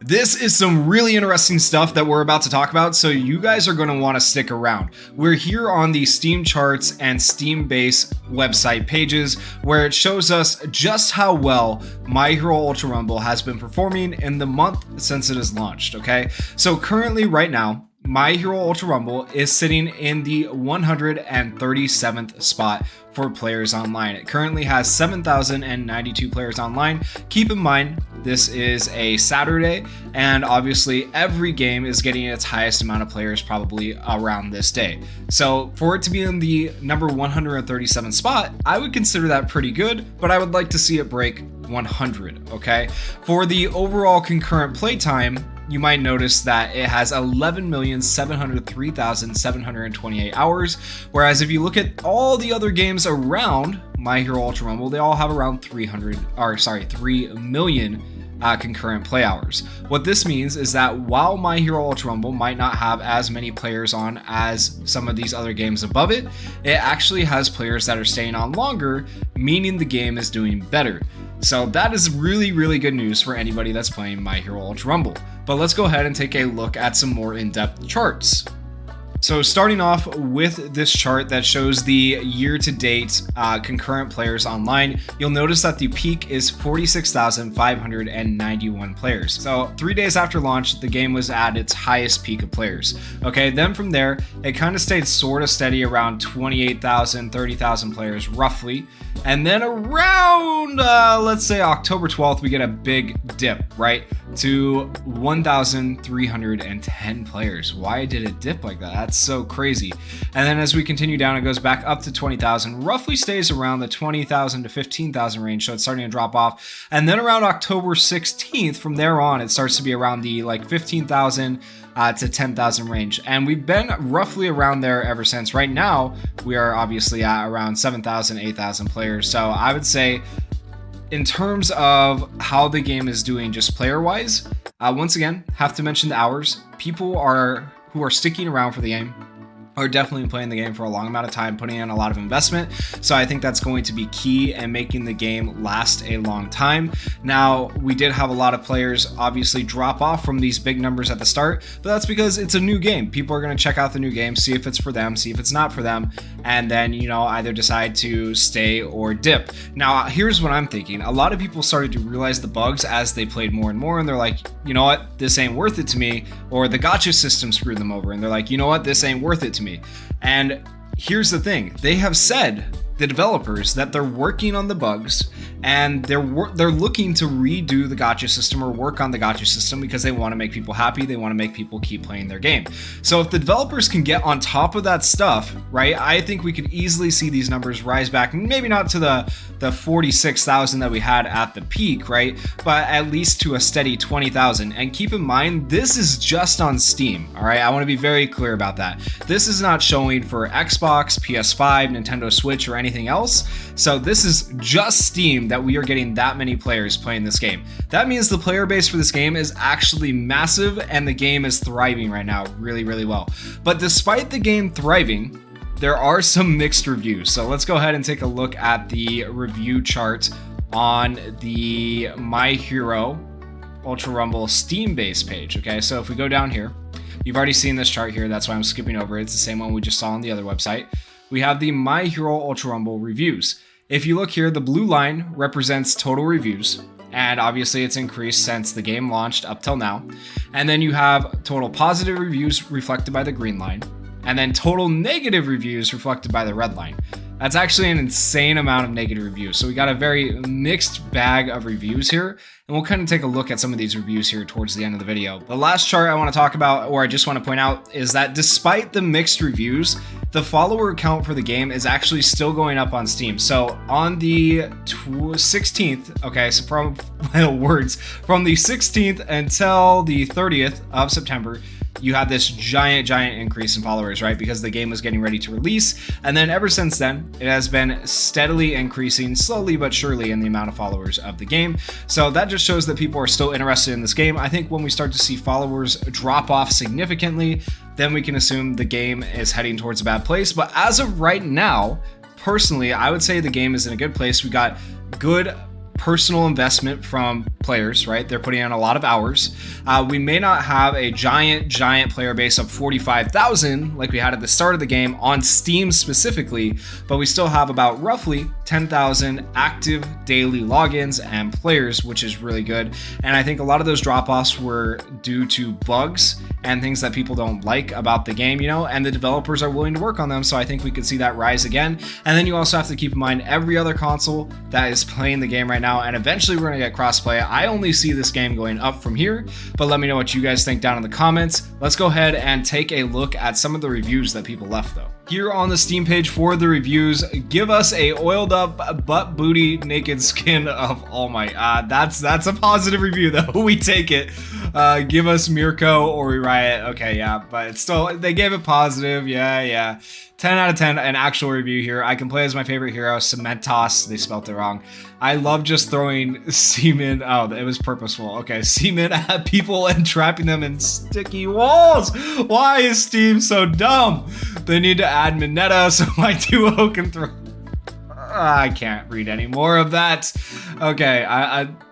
This is some really interesting stuff that we're about to talk about, so you guys are going to want to stick around. We're here on the Steam Charts and Steam Base website pages, where it shows us just how well My Hero Ultra Rumble has been performing in the month since it has launched, okay? So currently, right now, My Hero Ultra Rumble is sitting in the 137th spot for players online. It currently has 7,092 players online. Keep in mind, this is a Saturday, and obviously every game is getting its highest amount of players probably around this day. So for it to be in the number 137 spot, I would consider that pretty good, but I would like to see it break 100, okay? For the overall concurrent playtime, you might notice that it has 11,703,728 hours, whereas if you look at all the other games around My Hero Ultra Rumble, they all have around 3 million concurrent play hours. What this means is that while My Hero Ultra Rumble might not have as many players on as some of these other games above it, it actually has players that are staying on longer, meaning the game is doing better. So that is really, really good news for anybody that's playing My Hero Ultra Rumble. But let's go ahead and take a look at some more in-depth charts. So starting off with this chart that shows the year-to-date concurrent players online, you'll notice that the peak is 46,591 players. So 3 days after launch, the game was at its highest peak of players. Okay, then from there, it kind of stayed sort of steady around 28,000, 30,000 players roughly. And then around, let's say October 12th, we get a big dip, right? To 1,310 players. Why did it dip like that? That's so crazy. And then as we continue down, it goes back up to 20,000, roughly stays around the 20,000 to 15,000 range, so it's starting to drop off. And then around October 16th, from there on, it starts to be around the 15,000 to 10,000 range. And we've been roughly around there ever since. Right now, we are obviously at around 7,000, 8,000 players. So I would say, in terms of how the game is doing just player-wise, once again, have to mention the hours. People who are sticking around for the game are definitely playing the game for a long amount of time, putting in a lot of investment. So I think that's going to be key and making the game last a long time. Now, we did have a lot of players obviously drop off from these big numbers at the start, but that's because it's a new game. People are going to check out the new game, see if it's for them, see if it's not for them, and then, either decide to stay or dip. Now, here's what I'm thinking. A lot of people started to realize the bugs as they played more and more, and they're like, you know what, this ain't worth it to me, or the gacha system screwed them over, and they're like, you know what, this ain't worth it to me. And here's the thing, they have said, the developers, that they're working on the bugs and they're looking to redo the gacha system or work on the gacha system because they want to make people happy, they want to make people keep playing their game. So if the developers can get on top of that stuff, right, I think we could easily see these numbers rise back, maybe not to the 46,000 that we had at the peak, right, but at least to a steady 20,000. And keep in mind, this is just on Steam, all right? I want to be very clear about that. This is not showing for Xbox, PS5, Nintendo Switch, or anything else. So this is just Steam that we are getting that many players playing this game. That means the player base for this game is actually massive, and the game is thriving right now really, really well. But despite the game thriving, there are some mixed reviews. So let's go ahead and take a look at the review chart on the My Hero Ultra Rumble Steam base page. Okay, so if we go down here, you've already seen this chart here. That's why I'm skipping over it. It's the same one we just saw on the other website. We have the My Hero Ultra Rumble reviews. If you look here, the blue line represents total reviews, and obviously it's increased since the game launched up till now. And then you have total positive reviews reflected by the green line, and then total negative reviews reflected by the red line. That's actually an insane amount of negative reviews. So we got a very mixed bag of reviews here, and we'll kind of take a look at some of these reviews here towards the end of the video. The last chart I want to talk about, or I just want to point out, is that despite the mixed reviews, the follower count for the game is actually still going up on Steam. So on the 16th, okay, so from the 16th until the 30th of September, you had this giant increase in followers, right? Because the game was getting ready to release. And then ever since then, it has been steadily increasing, slowly but surely, in the amount of followers of the game. So that just shows that people are still interested in this game. I think when we start to see followers drop off significantly, then we can assume the game is heading towards a bad place. But as of right now, personally, I would say the game is in a good place. We got good personal investment from players, right? They're putting in a lot of hours. We may not have a giant player base of 45,000 like we had at the start of the game on Steam specifically, but we still have about roughly 10,000 active daily logins and players, which is really good. And I think a lot of those drop-offs were due to bugs and things that people don't like about the game, you know, and the developers are willing to work on them. So I think we could see that rise again. And then you also have to keep in mind every other console that is playing the game right now, and eventually we're going to get crossplay. I only see this game going up from here, but let me know what you guys think down in the comments. Let's go ahead and take a look at some of the reviews that people left though. Here on the Steam page for the reviews, give us a oiled up butt booty naked skin of All Might. That's a positive review though. We take it. Give us Mirko or we riot. Okay, yeah, but it's still, they gave it positive. Yeah. 10 out of 10, an actual review here. I can play as my favorite hero, Cementos. They spelled it wrong. I love just throwing semen. Oh, it was purposeful. Okay, semen at people and trapping them in sticky walls. Why is Steam so dumb? They need to add Mineta so my duo can throw. I can't read any more of that. Okay,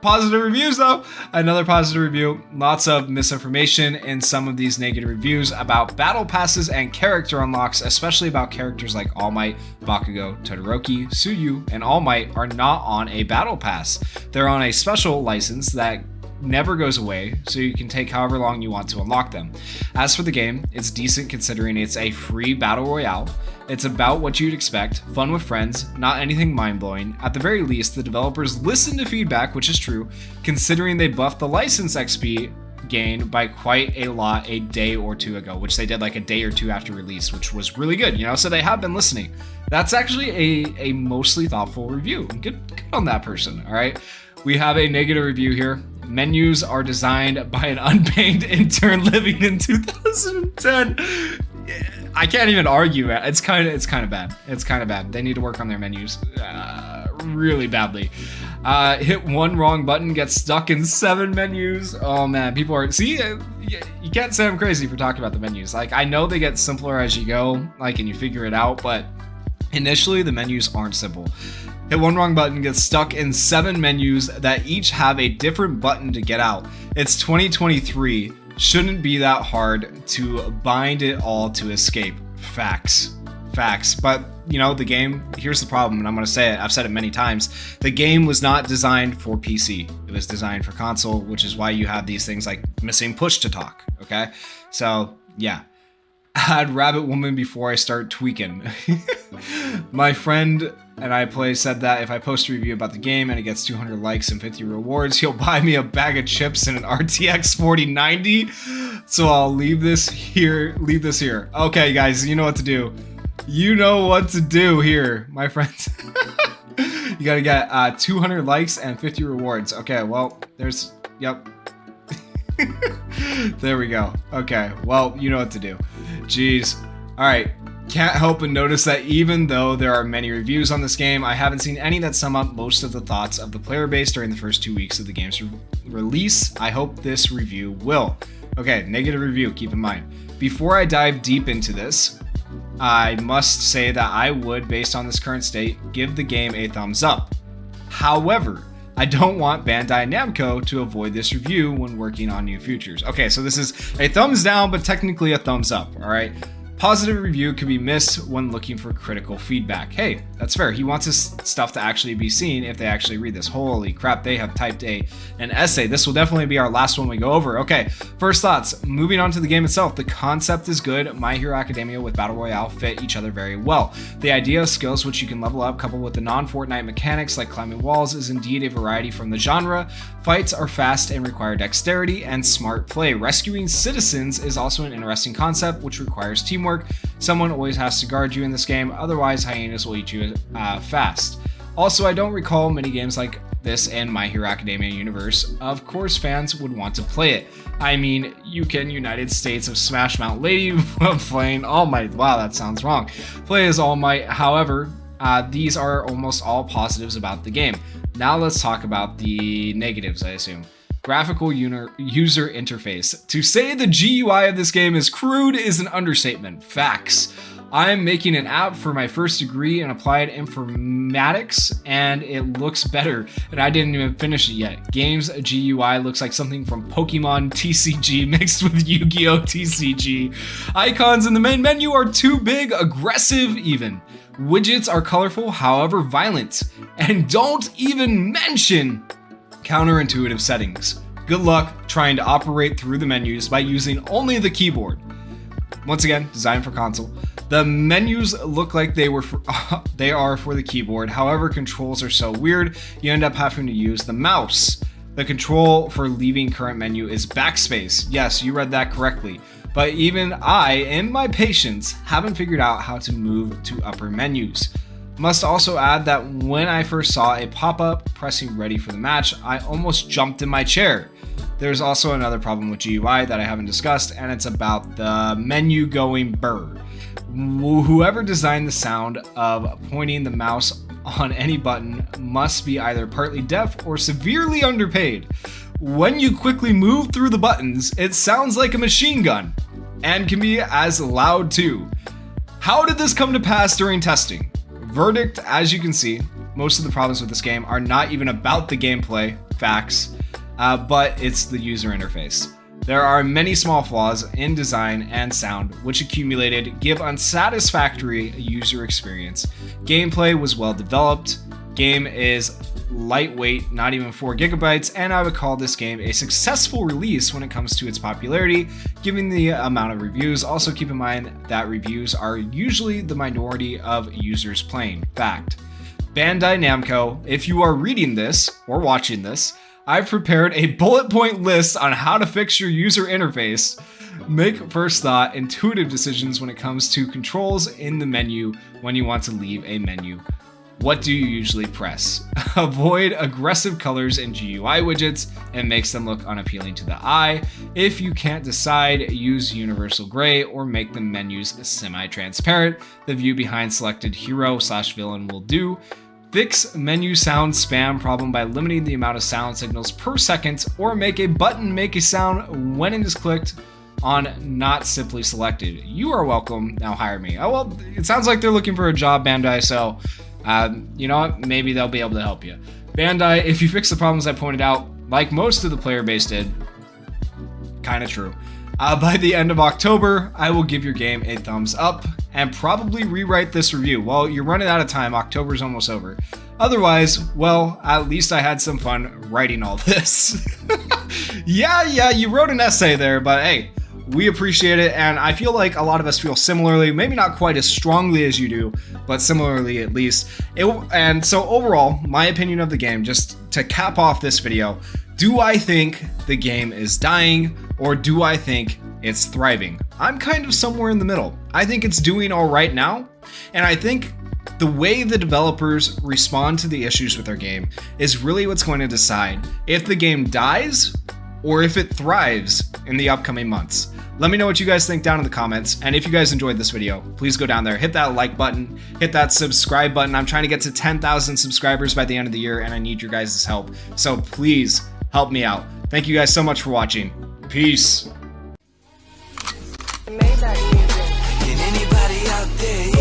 positive reviews though. Another positive review. Lots of misinformation in some of these negative reviews about battle passes and character unlocks, especially about characters like All Might, Bakugo, Todoroki, Tsuyu, and All Might are not on a battle pass. They're on a special license that never goes away, so you can take however long you want to unlock them. As for the game, it's decent considering it's a free battle royale. It's about what you'd expect, fun with friends, not anything mind-blowing. At the very least, the developers listen to feedback, which is true, considering they buffed the license XP gain by quite a lot a day or two ago, which they did like a day or two after release, which was really good, you know, so they have been listening. That's actually a mostly thoughtful review. Good on that person, all right? We have a negative review here. Menus are designed by an unpaid intern living in 2010. I can't even argue it. It's kind of bad. It's kind of bad. They need to work on their menus really badly. Hit one wrong button, gets stuck in 7 menus. Oh man, people are, see, you can't say I'm crazy for talking about the menus. Like, I know they get simpler as you go, like, and you figure it out, but initially the menus aren't simple. Hit one wrong button, gets stuck in 7 menus that each have a different button to get out. It's 2023. Shouldn't be that hard to bind it all to escape. Facts. But, you know, the game, here's the problem, and I'm going to say it, I've said it many times. The game was not designed for PC. It was designed for console, which is why you have these things like missing push to talk, okay? So, yeah. Add Rabbit Woman before I start tweaking. My friend and I said that if I post a review about the game and it gets 200 likes and 50 rewards, he'll buy me a bag of chips and an RTX 4090. So I'll leave this here. Okay, guys, you know what to do. You know what to do here, my friends. You gotta get 200 likes and 50 rewards. Okay, well, yep. There we go. Okay, well, you know what to do. Jeez. Alright, can't help but notice that even though there are many reviews on this game, I haven't seen any that sum up most of the thoughts of the player base during the first 2 weeks of the game's release. I hope this review will. Okay, negative review, keep in mind. Before I dive deep into this, I must say that I would, based on this current state, give the game a thumbs up. However, I don't want Bandai Namco to avoid this review when working on new features. Okay, so this is a thumbs down, but technically a thumbs up, all right? Positive review can be missed when looking for critical feedback. Hey, that's fair. He wants his stuff to actually be seen if they actually read this. Holy crap, they have typed an essay. This will definitely be our last one we go over. Okay, first thoughts. Moving on to the game itself. The concept is good. My Hero Academia with Battle Royale fit each other very well. The idea of skills which you can level up, coupled with the non-Fortnite mechanics like climbing walls, is indeed a variety from the genre. Fights are fast and require dexterity and smart play. Rescuing citizens is also an interesting concept which requires teamwork. Someone always has to guard you in this game, otherwise hyenas will eat you fast. Also, I don't recall many games like this in My Hero Academia universe. Of course, fans would want to play it. I mean, you can United States of Smash Mount Lady playing All Might. Wow, that sounds wrong. Play as All Might. However, these are almost all positives about the game. Now let's talk about the negatives, I assume. Graphical user interface. To say the GUI of this game is crude is an understatement. Facts. I'm making an app for my first degree in applied informatics, and it looks better, and I didn't even finish it yet. Game's GUI looks like something from Pokemon TCG mixed with Yu-Gi-Oh! TCG. Icons in the main menu are too big, aggressive even. Widgets are colorful, however violent. And don't even mention counterintuitive settings. Good luck trying to operate through the menus by using only the keyboard. Once again, designed for console. The menus look like they are for the keyboard. However, controls are so weird, you end up having to use the mouse. The control for leaving current menu is backspace. Yes, you read that correctly. But even I, in my patience, haven't figured out how to move to upper menus. Must also add that when I first saw a pop-up pressing ready for the match, I almost jumped in my chair. There's also another problem with GUI that I haven't discussed, and it's about the menu going burr. Whoever designed the sound of pointing the mouse on any button must be either partly deaf or severely underpaid. When you quickly move through the buttons, it sounds like a machine gun, and can be as loud too. How did this come to pass during testing? Verdict, as you can see, most of the problems with this game are not even about the gameplay, facts, but it's the user interface. There are many small flaws in design and sound which accumulated give unsatisfactory user experience. Gameplay was well developed, game is lightweight, not even 4 gigabytes, and I would call this game a successful release when it comes to its popularity, given the amount of reviews. Also keep in mind that reviews are usually the minority of users playing. Fact. Bandai Namco, if you are reading this or watching this, I've prepared a bullet point list on how to fix your user interface. Make first thought, intuitive decisions when it comes to controls in the menu when you want to leave a menu. What do you usually press? Avoid aggressive colors in GUI widgets. It makes them look unappealing to the eye. If you can't decide, use universal gray or make the menus semi-transparent. The view behind selected hero/villain will do. Fix menu sound spam problem by limiting the amount of sound signals per second, or make a button make a sound when it is clicked on, not simply selected. You are welcome, now hire me. Oh well, it sounds like they're looking for a job, Bandai, so you know what, maybe they'll be able to help you. Bandai, if you fix the problems I pointed out, like most of the player base did, kinda true. By the end of October, I will give your game a thumbs up and probably rewrite this review. Well, you're running out of time, October's almost over. Otherwise, well, at least I had some fun writing all this. Yeah, you wrote an essay there, but hey, we appreciate it, and I feel like a lot of us feel similarly, maybe not quite as strongly as you do, but similarly at least. And so overall, my opinion of the game, just to cap off this video, do I think the game is dying, or do I think it's thriving? I'm kind of somewhere in the middle. I think it's doing all right now, and I think the way the developers respond to the issues with their game is really what's going to decide if the game dies or if it thrives in the upcoming months. Let me know what you guys think down in the comments, and if you guys enjoyed this video, please go down there, hit that like button, hit that subscribe button. I'm trying to get to 10,000 subscribers by the end of the year, and I need your guys' help, so please help me out. Thank you guys so much for watching. Peace. Can anybody out there